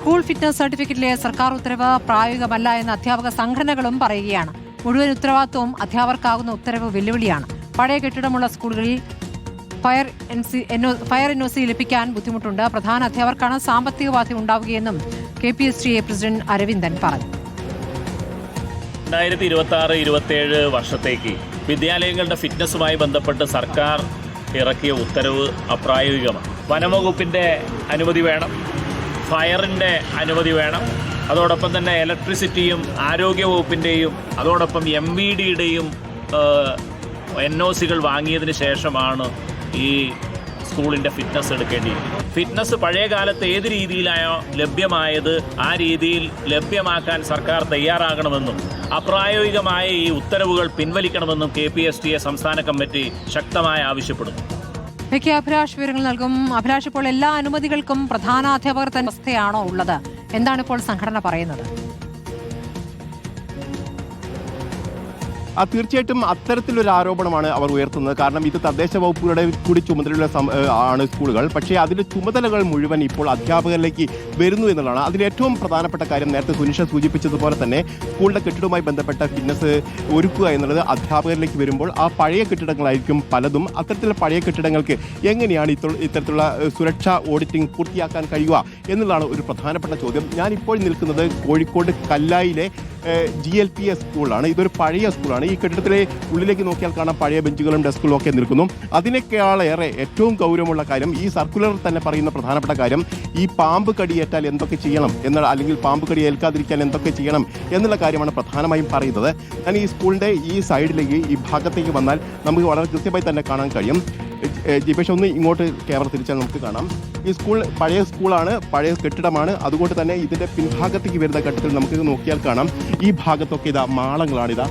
School fitness സർട്ടിഫിക്കറ്റിലെ സർക്കാർ ഉത്തരവ് പ്രായോഗികമല്ല എന്ന് അധ്യാപക സംഘടനകളും പറയുകയാണ്. മുഴുവൻ ഉത്തരവാദിത്വവും അധ്യാപകർക്കാകുന്ന ഉത്തരവ് വെല്ലുവിളിയാണ്. പഴയ കെട്ടിടമുള്ള സ്കൂളുകളിൽ ഫയർ NOC ലഭിക്കാൻ ബുദ്ധിമുട്ടുണ്ട്. പ്രധാന അധ്യാപകർക്കാണ് സാമ്പത്തിക ബാധ്യത ഉണ്ടാവുകയെന്നും KPSTA പ്രസിഡന്റ് അരവിന്ദൻ പറഞ്ഞു. 2026-27 വർഷത്തേക്ക് വിദ്യാലയങ്ങളുടെ ഫിറ്റ്നസുമായി ബന്ധപ്പെട്ട് സർക്കാർ ഇറക്കിയ ഉത്തരവ് അപ്രായോഗികമാണ്. വനംവകുപ്പിൻ്റെ അനുമതി വേണം, ഫയറിൻ്റെ അനുമതി വേണം, അതോടൊപ്പം തന്നെ ഇലക്ട്രിസിറ്റിയും ആരോഗ്യവകുപ്പിൻ്റെയും അതോടൊപ്പം MVDയുടെയും NOCകൾ വാങ്ങിയതിന് ശേഷമാണ് ഈ സ്കൂളിൻ്റെ ഫിറ്റ്നസ് എടുക്കേണ്ടിയിരിക്കുന്നത്. ഫിറ്റ്നസ് പഴയ കാലത്ത് ഏത് രീതിയിലായോ ലഭ്യമായത് ആ രീതിയിൽ ലഭ്യമാക്കാൻ സർക്കാർ തയ്യാറാകണമെന്നും അപ്രായോഗികമായ ഈ ഉത്തരവുകൾ പിൻവലിക്കണമെന്നും KPSTA സംസ്ഥാന കമ്മിറ്റി ശക്തമായി ആവശ്യപ്പെടുന്നു. അഭിലാഷ് വിവരങ്ങൾ നൽകും. അഭിലാഷ്, ഇപ്പോൾ എല്ലാ അനുമതികൾക്കും പ്രധാന അധ്യാപകർ തന്നെ അവസ്ഥയാണോ ഉള്ളത്? എന്താണ് ഇപ്പോൾ സംഘടന പറയുന്നത്? തീർച്ചയായിട്ടും അത്തരത്തിലൊരു ആരോപണമാണ് അവർ ഉയർത്തുന്നത്. കാരണം ഇത് തദ്ദേശ വകുപ്പുകളുടെ കൂടി ചുമതലയുള്ള ആണ് സ്കൂളുകൾ. പക്ഷേ അതിൻ്റെ ചുമതലകൾ മുഴുവൻ ഇപ്പോൾ അധ്യാപകരിലേക്ക് വരുന്നു എന്നുള്ളതാണ്. അതിൽ ഏറ്റവും പ്രധാനപ്പെട്ട കാര്യം നേരത്തെ സുനിഷ സൂചിപ്പിച്ചതുപോലെ തന്നെ സ്കൂളിൻ്റെ കെട്ടിടവുമായി ബന്ധപ്പെട്ട ഫിറ്റ്നസ് ഒരുക്കുക എന്നുള്ളത് അധ്യാപകരിലേക്ക് വരുമ്പോൾ ആ പഴയ കെട്ടിടങ്ങളായിരിക്കും പലതും. അത്തരത്തിലുള്ള പഴയ കെട്ടിടങ്ങൾക്ക് എങ്ങനെയാണ് ഇത്തരത്തിലുള്ള സുരക്ഷാ ഓഡിറ്റിംഗ് പൂർത്തിയാക്കാൻ കഴിയുക എന്നുള്ളതാണ് ഒരു പ്രധാനപ്പെട്ട ചോദ്യം. ഞാനിപ്പോൾ നിൽക്കുന്നത് കോഴിക്കോട് കല്ലായിലെ GLPS സ്കൂളാണ്. ഇതൊരു പഴയ സ്കൂളാണ്. ഈ കെട്ടിടത്തിലെ ഉള്ളിലേക്ക് നോക്കിയാൽ കാണാം പഴയ ബെഞ്ചുകളും ഡെസ്കുകളും ഒക്കെ നിൽക്കുന്നു. അതിനേക്കാളേറെ ഏറ്റവും ഗൗരവമുള്ള കാര്യം, ഈ സർക്കുലർ തന്നെ പറയുന്ന പ്രധാനപ്പെട്ട കാര്യം, ഈ പാമ്പ് കടിയേറ്റാൽ എന്തൊക്കെ ചെയ്യണം എന്നുള്ള, അല്ലെങ്കിൽ പാമ്പ് കടി ഏൽക്കാതിരിക്കാൻ എന്തൊക്കെ ചെയ്യണം എന്നുള്ള കാര്യമാണ് പ്രധാനമായും പറയുന്നത്. ഞാൻ ഈ സ്കൂളിൻ്റെ ഈ സൈഡിലേക്ക്, ഈ ഭാഗത്തേക്ക് വന്നാൽ നമുക്ക് വളരെ കൃത്യമായി തന്നെ കാണാൻ കഴിയും. ജിപേഷ് ഒന്ന് ഇങ്ങോട്ട് ക്യാമറ തിരിച്ചാൽ നമുക്ക് കാണാം. ഈ സ്കൂൾ പഴയ സ്കൂളാണ്, പഴയ കെട്ടിടമാണ്. അതുകൊണ്ട് തന്നെ ഇതിൻ്റെ പിൻഭാഗത്തേക്ക് വരുന്ന ഘട്ടത്തിൽ നമുക്ക് നോക്കിയാൽ കാണാം ഈ ഭാഗത്തൊക്കെ ഇതാ മാളങ്ങളാണിതാ,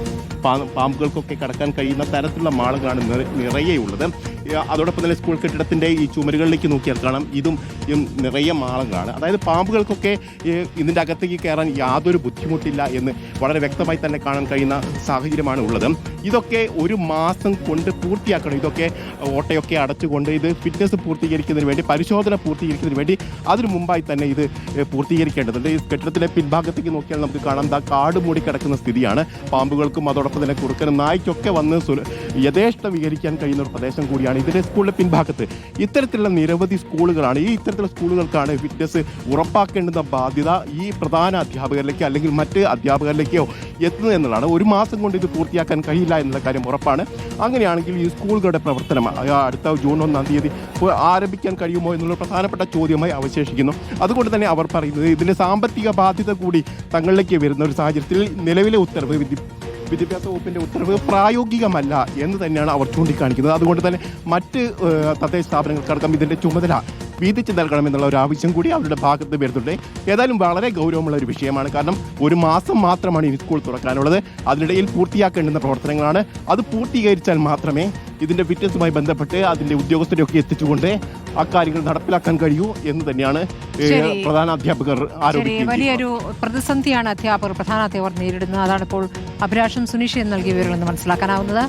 പാമ്പുകൾക്കൊക്കെ കടക്കാൻ കഴിയുന്ന തരത്തിലുള്ള മാളങ്ങളാണ് നിറയെയുള്ളത്. അതോടൊപ്പം തന്നെ സ്കൂൾ കെട്ടിടത്തിൻ്റെ ഈ ചുമരുകളിലേക്ക് നോക്കിയാൽ കാണാം ഇതും നിറയെ മാളങ്ങളാണ്. അതായത് പാമ്പുകൾക്കൊക്കെ ഇതിൻ്റെ അകത്തേക്ക് കയറാൻ യാതൊരു ബുദ്ധിമുട്ടില്ല എന്ന് വളരെ വ്യക്തമായി തന്നെ കാണാൻ കഴിയുന്ന സാഹചര്യമാണ് ഉള്ളത്. ഇതൊക്കെ ഒരു മാസം കൊണ്ട് പൂർത്തിയാക്കണം. ഇതൊക്കെ ഓട്ടയൊക്കെ അടച്ചുകൊണ്ട് ഇത് ഫിറ്റ്നസ് പൂർത്തീകരിക്കുന്നതിന് വേണ്ടി, പരിശോധന പൂർത്തീകരിക്കുന്നതിന് വേണ്ടി അതിനു മുമ്പായി തന്നെ ഇത് പൂർത്തീകരിക്കേണ്ടതുണ്ട്. ഈ കെട്ടിടത്തിലെ പിൻഭാഗത്തേക്ക് നോക്കിയാൽ നമുക്ക് കാണാം കാട് മൂടി കിടക്കുന്ന സ്ഥിതിയാണ്. പാമ്പുകൾക്കും അതോടൊപ്പം തന്നെ കുറുക്കനും നായ്ക്കൊക്കെ വന്ന് യഥേഷ്ടം വിഹരിക്കാൻ കഴിയുന്ന ഒരു പ്രദേശം കൂടിയാണ് ഇതിൻ്റെ സ്കൂളിൻ്റെ പിൻഭാഗത്ത്. ഇത്തരത്തിലുള്ള നിരവധി സ്കൂളുകളാണ്. ഈ ഇത്തരത്തിലുള്ള സ്കൂളുകൾക്കാണ് ഫിറ്റ്നസ് ഉറപ്പാക്കേണ്ടുന്ന ബാധ്യത ഈ പ്രധാന അധ്യാപകരിലേക്ക് അല്ലെങ്കിൽ മറ്റ് അധ്യാപകരിലേക്കോ എത്തുന്നത് എന്നുള്ളതാണ്. ഒരു മാസം കൊണ്ട് ഇത് പൂർത്തിയാക്കാൻ കഴിയില്ല എന്നുള്ള കാര്യം ഉറപ്പാണ്. അങ്ങനെയാണെങ്കിൽ ഈ സ്കൂളുകളുടെ പ്രവർത്തനം അടുത്ത ജൂൺ 1-ാം തീയതി ആരംഭിക്കാൻ കഴിയുമോ എന്നുള്ള പ്രധാനപ്പെട്ട ചോദ്യമായി അവശേഷിക്കുന്നു. അതുകൊണ്ട് തന്നെ അവർ പറയുന്നത് ഇതിൻ്റെ സാമ്പത്തിക ബാധ്യത കൂടി തങ്ങളിലേക്ക് വരുന്ന ഒരു സാഹചര്യത്തിൽ നിലവിലെ ഉത്തരവ്, വിദ്യാഭ്യാസ വകുപ്പിൻ്റെ ഉത്തരവ് പ്രായോഗികമല്ല എന്ന് തന്നെയാണ് അവർ ചൂണ്ടിക്കാണിക്കുന്നത്. അതുകൊണ്ട് തന്നെ മറ്റ് തദ്ദേശ സ്ഥാപനങ്ങൾക്കടക്കം ഇതിൻ്റെ ചുമതല വീതിച്ച് നൽകണമെന്നുള്ള ഒരു ആവശ്യം കൂടി അവരുടെ ഭാഗത്ത് വരുന്നുണ്ട്. ഏതായാലും വളരെ ഗൗരവമുള്ള ഒരു വിഷയമാണ്. കാരണം ഒരു മാസം മാത്രമാണ് ഈ സ്കൂൾ തുറക്കാനുള്ളത്. അതിനിടയിൽ പൂർത്തിയാക്കേണ്ടുന്ന പ്രവർത്തനങ്ങളാണ്. അത് പൂർത്തീകരിച്ചാൽ മാത്രമേ ഇതിൻ്റെ ഫിറ്റ്നസുമായി ബന്ധപ്പെട്ട് അതിൻ്റെ ഉദ്യോഗസ്ഥരെയൊക്കെ എത്തിച്ചുകൊണ്ട് അക്കാര്യങ്ങൾ നടപ്പിലാക്കാൻ കഴിയൂ എന്ന് തന്നെയാണ് പ്രധാന അധ്യാപകർ ആരോപിക്കുന്നത്. വലിയൊരു പ്രതിസന്ധിയാണ് പ്രധാന അധ്യാപകർ നേരിടുന്നത്. അതാണ് ഇപ്പോൾ അഭിലാഷും സുനിഷയും നൽകിയ വിവരങ്ങളെന്ന് മനസ്സിലാക്കാനാവുന്നത്.